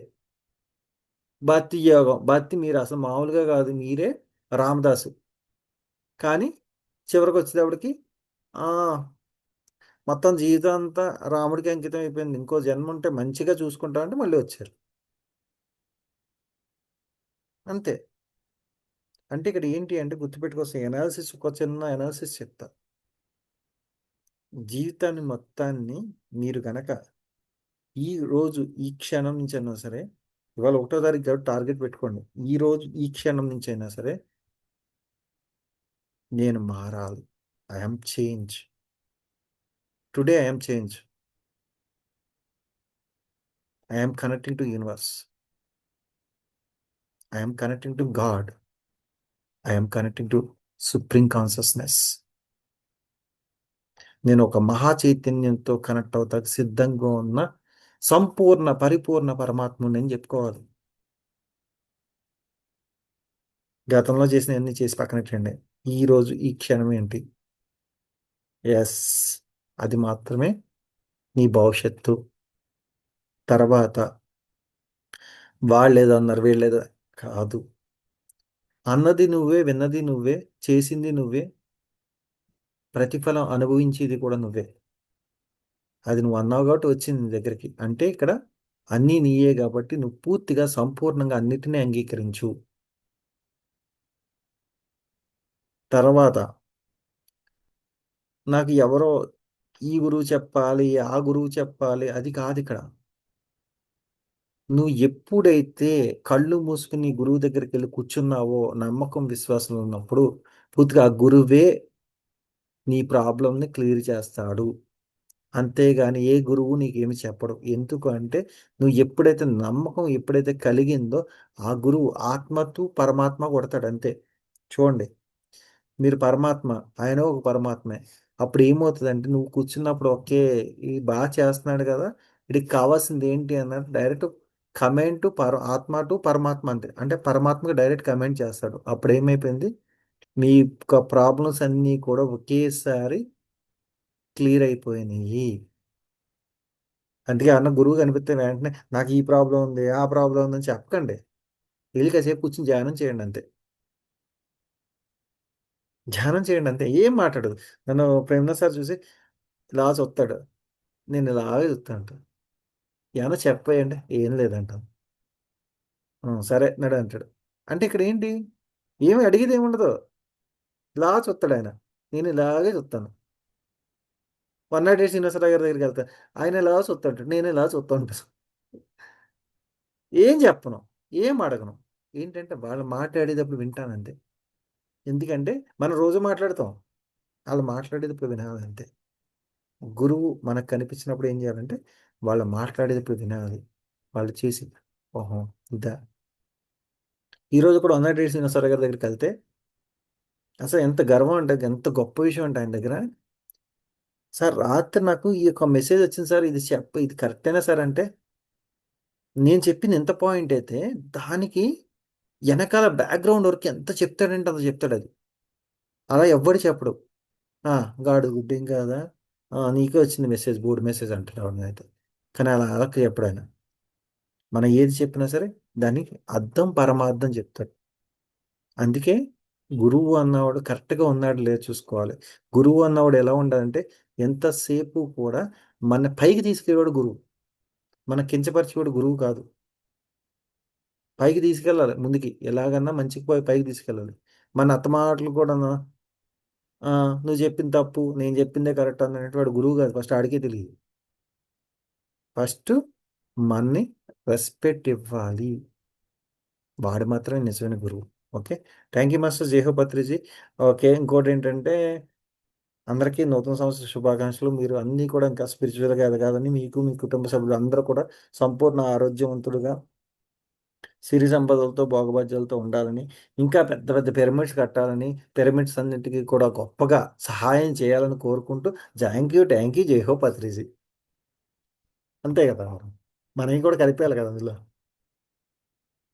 భక్తి యోగం, భక్తి మీరు అసలు మామూలుగా కాదు, మీరే రామదాసు. కానీ చివరికి వచ్చేటప్పటికి ఆ, మొత్తం జీవితం అంతా రాముడికి అంకితం అయిపోయింది, ఇంకో జన్మ ఉంటే మంచిగా చూసుకుంటా అంటే మళ్ళీ వచ్చారు. అంతే. అంటే ఇక్కడ ఏంటి అంటే గుర్తుపెట్టుకోవాల్సిన ఎనాలిసిస్, ఒక చిన్న ఎనాలిసిస్ చెప్తా. జీవితాన్ని మొత్తాన్ని మీరు గనక ఈ రోజు ఈ క్షణం నుంచి అయినా సరే, ఇవాళ 1వ తారీఖు కాబట్టి టార్గెట్ పెట్టుకోండి. ఈ రోజు ఈ క్షణం నుంచి అయినా సరే నేను మారాలి. I'm change. Today I'm change. I'm connecting to universe. I'm connecting to God. I'm connecting to supreme consciousness. నేను ఒక మహా చైతన్యంతో కనెక్ట్ అవుతాకు సిద్ధంగా ఉన్న సంపూర్ణ పరిపూర్ణ పరమాత్ముని అని చెప్పుకోవాలి. గతంలో చేసిన అన్ని చేసి పక్కనెట్టండి. ఈ రోజు ఈ క్షణం ఏంటి? ఎస్, అది మాత్రమే నీ భవిష్యత్తు. తర్వాత వాళ్ళేదో అన్నారు వీళ్ళేదో కాదు. అన్నది నువ్వే, విన్నది నువ్వే, చేసింది నువ్వే, ప్రతిఫలం అనుభవించేది కూడా నువ్వే. అది నువ్వు అన్నావు కాబట్టి వచ్చింది నీ దగ్గరికి. అంటే ఇక్కడ అన్నీ నీయే కాబట్టి నువ్వు పూర్తిగా సంపూర్ణంగా అన్నిటినీ అంగీకరించు. తర్వాత నాకు ఎవరో ఈ గురువు చెప్పాలి, ఆ గురువు చెప్పాలి, అది కాదు ఇక్కడ. నువ్వు ఎప్పుడైతే కళ్ళు మూసుకుని గురువు దగ్గరికి వెళ్ళి కూర్చున్నావో, నమ్మకం విశ్వాసం ఉన్నప్పుడు పూర్తిగా ఆ గురువే నీ ప్రాబ్లంని క్లియర్ చేస్తాడు. అంతేగాని ఏ గురువు నీకేమి చెప్పడు. ఎందుకు అంటే నువ్వు ఎప్పుడైతే నమ్మకం ఎప్పుడైతే కలిగిందో ఆ గురువు ఆత్మతో పరమాత్మ కొడతాడు అంతే. చూడండి, మీరు పరమాత్మ, ఆయన ఒక పరమాత్మే. అప్పుడు ఏమవుతుందంటే నువ్వు కూర్చున్నప్పుడు ఓకే, ఇది బాగా చేస్తున్నాడు కదా, వీడికి కావాల్సింది ఏంటి అన్నట్టు డైరెక్ట్ కమెంట్ టు ఆత్మ టు పరమాత్మ అంతే. అంటే పరమాత్మకి డైరెక్ట్ కమెంట్ చేస్తాడు. అప్పుడు ఏమైపోయింది, మీ యొక్క ప్రాబ్లమ్స్ అన్నీ కూడా ఒకేసారి క్లియర్ అయిపోయినాయి. అందుకే అన్న గురువు కనిపిస్తే వెంటనే నాకు ఈ ప్రాబ్లం ఉంది, ఆ ప్రాబ్లం ఉందని చెప్పకండి. వెళ్ళి కాసేపు కూర్చొని ధ్యానం చేయండి అంతే. ధ్యానం చేయండి అంతే, ఏం మాట్లాడదు. నన్ను ప్రేమలో సార్ చూసి ఇలా చూస్తాడు, నేను ఇలాగే చూస్తాను. ఏమన్నా చెప్పేయండి, ఏం లేదంటాను. సరే నడు అంటాడు. అంటే ఇక్కడ ఏంటి, ఏమి అడిగేది ఏముండదు, ఇలా చూస్తాడు ఆయన. నేను ఇలాగే చూస్తాను. 108 శ్రీనివాసరావు గారి దగ్గరికి వెళ్తా, ఆయన ఇలా చూస్తాడు, నేను ఇలా చూస్తూ ఉంటాను. ఏం చెప్పను, ఏం అడగను. ఏంటంటే వాళ్ళు మాట్లాడేటప్పుడు వింటాను అంతే. ఎందుకంటే మనం రోజు మాట్లాడతాం, వాళ్ళు మాట్లాడేటప్పుడు వినాలి అంతే. గురువు మనకు కనిపించినప్పుడు ఏం చేయాలంటే వాళ్ళు మాట్లాడేటప్పుడు వినాలి. వాళ్ళు చేసి ఓహో ఇదా. ఈరోజు కూడా 108 శ్రీనివాసరావు గారి దగ్గరికి వెళ్తే అసలు ఎంత గర్వం అంటే, ఎంత గొప్ప విషయం అంటే ఆయన దగ్గర, సార్ రాత్రి నాకు ఈ యొక్క మెసేజ్ వచ్చింది సార్, ఇది ఇది కరెక్టేనా సార్ అంటే, నేను చెప్పింది ఎంత పాయింట్ అయితే దానికి వెనకాల బ్యాక్గ్రౌండ్ వర్క్ ఎంత చెప్తాడంటే అంత చెప్తాడు అది. అలా ఎవ్వడు చెప్పడు. గాడు గుడ్డేం కాదా, నీకే వచ్చింది మెసేజ్, బోర్డు మెసేజ్ అంటాడు అవును అయితే. కానీ అలా అలా చెప్పడు ఆయన. మనం ఏది చెప్పినా సరే దానికి అర్థం పరమార్థం చెప్తాడు. అందుకే గురువు అన్నవాడు కరెక్ట్గా ఉన్నాడు లేదు చూసుకోవాలి. గురువు అన్నవాడు ఎలా ఉండాలంటే ఎంతసేపు కూడా మన పైకి తీసుకెళ్ళేవాడు గురువు. మన కించపరిచేవాడు గురువు కాదు. పైకి తీసుకెళ్ళాలి, ముందుకి ఎలాగన్నా మంచికి పైకి తీసుకెళ్ళాలి. మన అత్తమాటలు కూడా నువ్వు చెప్పింది తప్పు, నేను చెప్పిందే కరెక్ట్ అన్నటువంటి గురువు కాదు. ఫస్ట్ ఆడికే తెలియదు. ఫస్ట్ మనని రెస్పెక్ట్ ఇవ్వాలి, వాడు మాత్రమే నిజమైన గురువు. ఓకే. థ్యాంక్ యూ మాస్టర్ జేహో పత్రిజీ. ఓకే, ఇంకోటి ఏంటంటే అందరికీ నూతన సంవత్సర శుభాకాంక్షలు. మీరు అన్నీ కూడా ఇంకా స్పిరిచువల్గా ఎదగాలని, మీకు మీ కుటుంబ సభ్యులు అందరూ కూడా సంపూర్ణ ఆరోగ్యవంతులుగా సిరి సంపదలతో భోగభాగ్యాలతో ఉండాలని, ఇంకా పెద్ద పెద్ద పిరమిడ్స్ కట్టాలని, పిరమిడ్స్ అన్నిటికీ కూడా గొప్పగా సహాయం చేయాలని కోరుకుంటూ థ్యాంక్ యూ జై హో పత్రిజీ. అంతే కదా, మనవి కూడా కలిపేయాలి కదా అందులో.